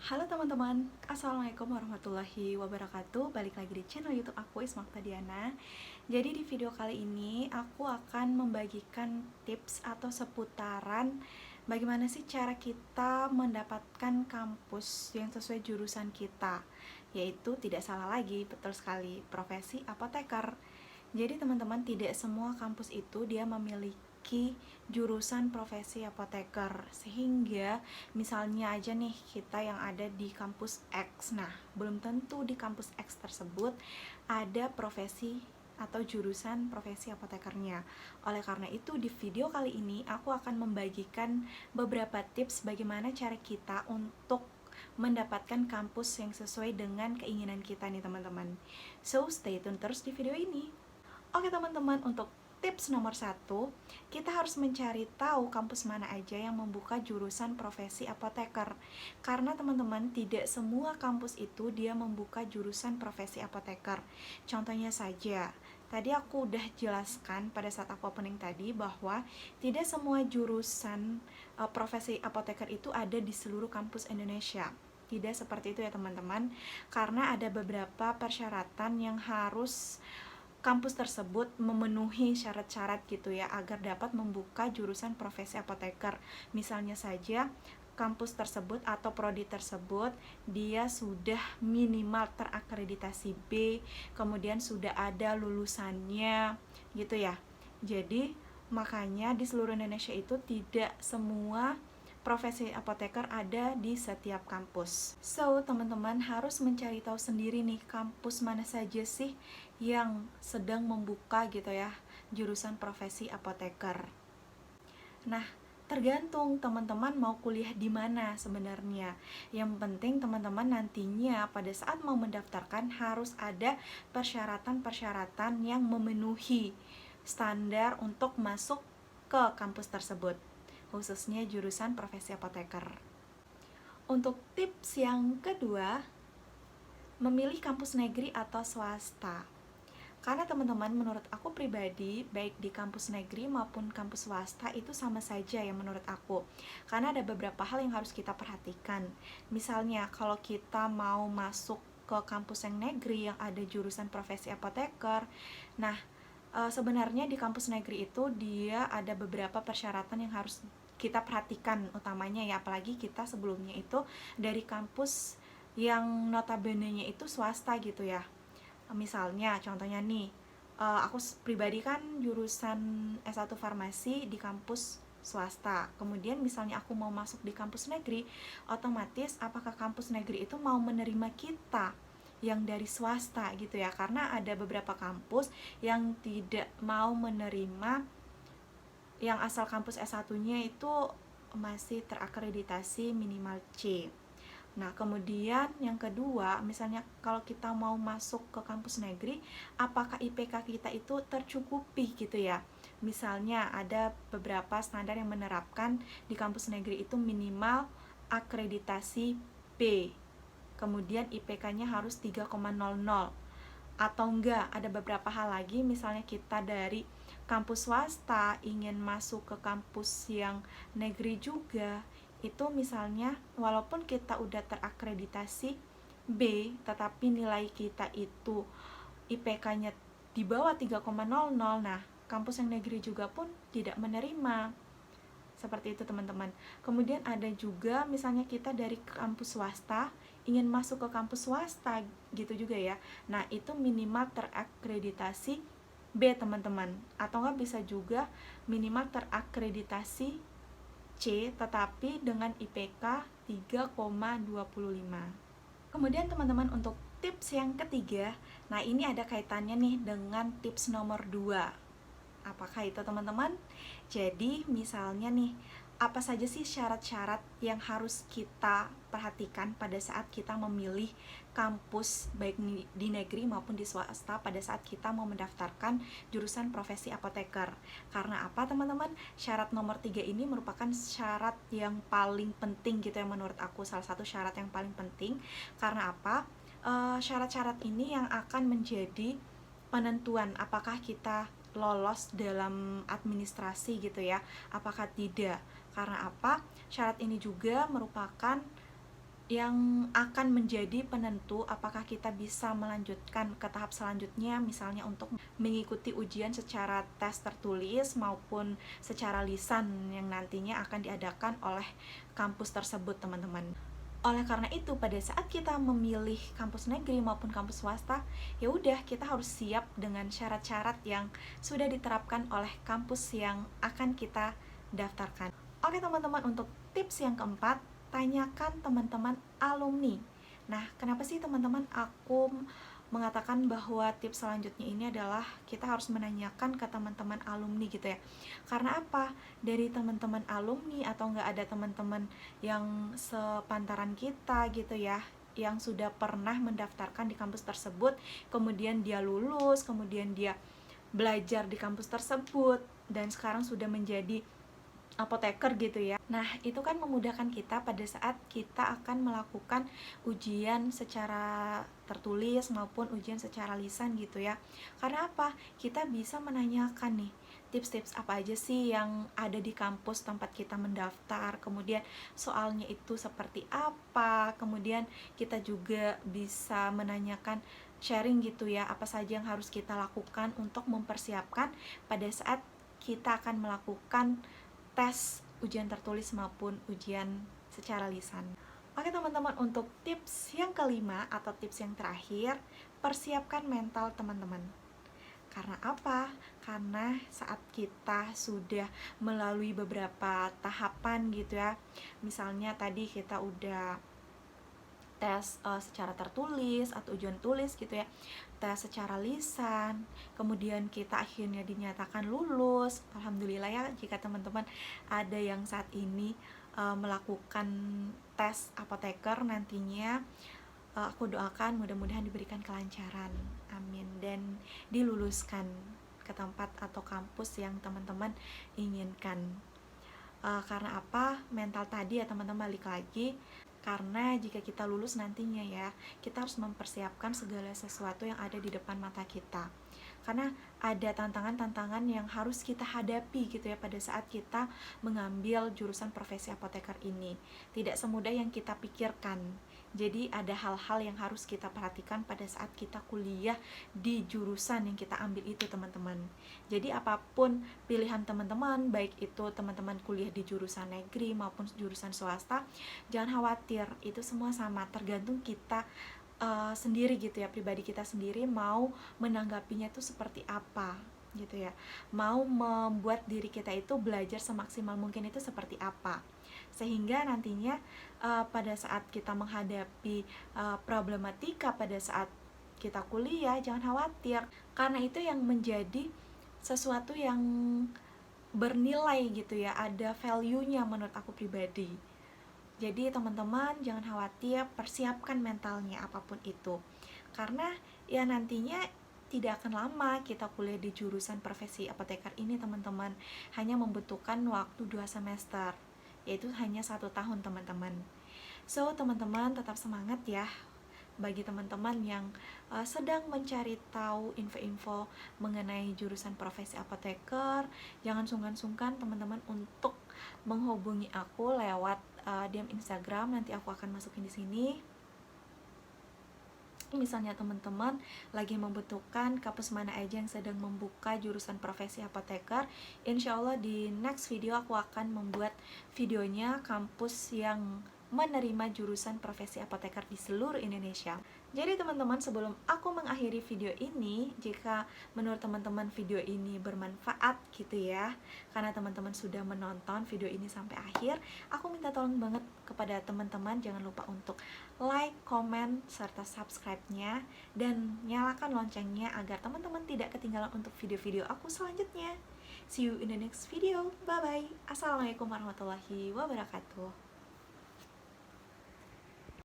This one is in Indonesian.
Halo teman-teman, Assalamualaikum warahmatullahi wabarakatuh. Balik lagi di channel YouTube aku, Ismakta Diana. Jadi di video kali ini aku akan membagikan tips atau seputaran bagaimana sih cara kita mendapatkan kampus yang sesuai jurusan kita. Yaitu tidak salah lagi, betul sekali, profesi apoteker. Jadi teman-teman, tidak semua kampus itu dia memiliki jurusan profesi apoteker, sehingga misalnya aja nih kita yang ada di kampus X, nah belum tentu di kampus X tersebut ada profesi atau jurusan profesi apotekernya. Oleh karena itu di video kali ini aku akan membagikan beberapa tips bagaimana cara kita untuk mendapatkan kampus yang sesuai dengan keinginan kita nih teman-teman. So stay tune terus di video ini. Oke teman-teman, untuk tips nomor 1, kita harus mencari tahu kampus mana aja yang membuka jurusan profesi apoteker. Karena teman-teman, tidak semua kampus itu dia membuka jurusan profesi apoteker. Contohnya saja, tadi aku udah jelaskan pada saat aku opening tadi bahwa tidak semua jurusan profesi apoteker itu ada di seluruh kampus Indonesia. Tidak seperti itu ya teman-teman, karena ada beberapa persyaratan yang harus kampus tersebut memenuhi syarat-syarat gitu ya agar dapat membuka jurusan profesi apoteker. Misalnya saja kampus tersebut atau prodi tersebut dia sudah minimal terakreditasi B, kemudian sudah ada lulusannya gitu ya. Jadi makanya di seluruh Indonesia itu tidak semua profesi apoteker ada di setiap kampus. So, teman-teman harus mencari tahu sendiri nih kampus mana saja sih yang sedang membuka gitu ya jurusan profesi apoteker. Nah, tergantung teman-teman mau kuliah di mana sebenarnya. Yang penting teman-teman nantinya pada saat mau mendaftarkan harus ada persyaratan-persyaratan yang memenuhi standar untuk masuk ke kampus tersebut, khususnya jurusan profesi apoteker. Untuk tips yang kedua, memilih kampus negeri atau swasta. Karena teman-teman, menurut aku pribadi, baik di kampus negeri maupun kampus swasta itu sama saja ya menurut aku. Karena ada beberapa hal yang harus kita perhatikan. Misalnya, kalau kita mau masuk ke kampus yang negeri yang ada jurusan profesi apoteker, nah sebenarnya di kampus negeri itu dia ada beberapa persyaratan yang harus kita perhatikan utamanya ya, apalagi kita sebelumnya itu dari kampus yang notabene-nya itu swasta gitu ya. Misalnya contohnya nih, aku pribadi kan jurusan S1 farmasi di kampus swasta. Kemudian misalnya aku mau masuk di kampus negeri, otomatis apakah kampus negeri itu mau menerima kita yang dari swasta gitu ya, karena ada beberapa kampus yang tidak mau menerima yang asal kampus S1-nya itu masih terakreditasi minimal C. Nah, kemudian yang kedua, misalnya kalau kita mau masuk ke kampus negeri, apakah IPK kita itu tercukupi gitu ya. Misalnya ada beberapa standar yang menerapkan di kampus negeri itu minimal akreditasi B. Kemudian IPK-nya harus 3,00. Atau enggak, ada beberapa hal lagi, misalnya kita dari kampus swasta ingin masuk ke kampus yang negeri juga, itu misalnya walaupun kita udah terakreditasi B, tetapi nilai kita itu IPK-nya di bawah 3,00, nah kampus yang negeri juga pun tidak menerima. Seperti itu teman-teman. Kemudian ada juga misalnya kita dari kampus swasta ingin masuk ke kampus swasta gitu juga ya. Nah, itu minimal terakreditasi B teman-teman. Atau nggak bisa juga minimal terakreditasi C tetapi dengan IPK 3,25. Kemudian teman-teman untuk tips yang ketiga, nah ini ada kaitannya nih dengan tips nomor 2. Apakah itu teman-teman? Jadi misalnya nih, apa saja sih syarat-syarat yang harus kita perhatikan pada saat kita memilih kampus baik di negeri maupun di swasta pada saat kita mau mendaftarkan jurusan profesi apoteker. Karena apa teman-teman? Syarat nomor 3 ini merupakan syarat yang paling penting gitu ya menurut aku, salah satu syarat yang paling penting. Karena apa? Syarat-syarat ini yang akan menjadi penentuan apakah kita lolos dalam administrasi gitu ya, apakah tidak. Karena apa? Syarat ini juga merupakan yang akan menjadi penentu apakah kita bisa melanjutkan ke tahap selanjutnya, misalnya untuk mengikuti ujian secara tes tertulis maupun secara lisan yang nantinya akan diadakan oleh kampus tersebut, teman-teman. Oleh karena itu, pada saat kita memilih kampus negeri maupun kampus swasta, ya udah, kita harus siap dengan syarat-syarat yang sudah diterapkan oleh kampus yang akan kita daftarkan. Oke teman-teman, untuk tips yang keempat, tanyakan teman-teman alumni. Nah, kenapa sih teman-teman aku mengatakan bahwa tips selanjutnya ini adalah kita harus menanyakan ke teman-teman alumni gitu ya. Karena apa? Dari teman-teman alumni atau nggak ada teman-teman yang sepantaran kita gitu ya, yang sudah pernah mendaftarkan di kampus tersebut, kemudian dia lulus, kemudian dia belajar di kampus tersebut, dan sekarang sudah menjadi apoteker gitu ya. Nah, itu kan memudahkan kita pada saat kita akan melakukan ujian secara tertulis maupun ujian secara lisan gitu ya. Karena apa? Kita bisa menanyakan nih, tips-tips apa aja sih yang ada di kampus tempat kita mendaftar, kemudian soalnya itu seperti apa, kemudian kita juga bisa menanyakan sharing gitu ya, apa saja yang harus kita lakukan untuk mempersiapkan pada saat kita akan melakukan tes ujian tertulis maupun ujian secara lisan. Oke teman-teman, untuk tips yang kelima atau tips yang terakhir, persiapkan mental teman-teman. Karena apa? Karena saat kita sudah melalui beberapa tahapan gitu ya, misalnya tadi kita udah tes secara tertulis atau ujian tulis gitu ya, tes secara lisan, kemudian kita akhirnya dinyatakan lulus. Alhamdulillah ya, jika teman-teman ada yang saat ini melakukan tes apoteker nantinya, aku doakan mudah-mudahan diberikan kelancaran, amin, dan diluluskan ke tempat atau kampus yang teman-teman inginkan. Karena apa? Mental tadi ya teman-teman, balik lagi, karena jika kita lulus nantinya ya, kita harus mempersiapkan segala sesuatu yang ada di depan mata kita. Karena ada tantangan-tantangan yang harus kita hadapi gitu ya pada saat kita mengambil jurusan profesi apoteker ini. Tidak semudah yang kita pikirkan. Jadi ada hal-hal yang harus kita perhatikan pada saat kita kuliah di jurusan yang kita ambil itu, teman-teman. Jadi apapun pilihan teman-teman, baik itu teman-teman kuliah di jurusan negeri maupun jurusan swasta, jangan khawatir, itu semua sama, tergantung kita sendiri gitu ya, pribadi kita sendiri mau menanggapinya itu seperti apa gitu ya, mau membuat diri kita itu belajar semaksimal mungkin itu seperti apa, sehingga nantinya pada saat kita menghadapi problematika pada saat kita kuliah, jangan khawatir, karena itu yang menjadi sesuatu yang bernilai gitu ya, ada value-nya menurut aku pribadi. Jadi teman-teman jangan khawatir, persiapkan mentalnya apapun itu. Karena ya nantinya tidak akan lama kita kuliah di jurusan profesi apoteker ini, teman-teman. Hanya membutuhkan waktu 2 semester, yaitu hanya 1 tahun, teman-teman. So, teman-teman tetap semangat ya. Bagi teman-teman yang sedang mencari tahu info-info mengenai jurusan profesi apoteker, jangan sungkan-sungkan teman-teman untuk menghubungi aku lewat DM Instagram, nanti aku akan masukin di sini. Misalnya teman-teman lagi membutuhkan kampus mana aja yang sedang membuka jurusan profesi apoteker, insya Allah di next video aku akan membuat videonya kampus yang menerima jurusan profesi apoteker di seluruh Indonesia. Jadi teman-teman, sebelum aku mengakhiri video ini, jika menurut teman-teman video ini bermanfaat gitu ya, karena teman-teman sudah menonton video ini sampai akhir, aku minta tolong banget kepada teman-teman, jangan lupa untuk like, comment, serta subscribe-nya, dan nyalakan loncengnya agar teman-teman tidak ketinggalan untuk video-video aku selanjutnya. See you in the next video. Bye-bye. Assalamualaikum warahmatullahi wabarakatuh.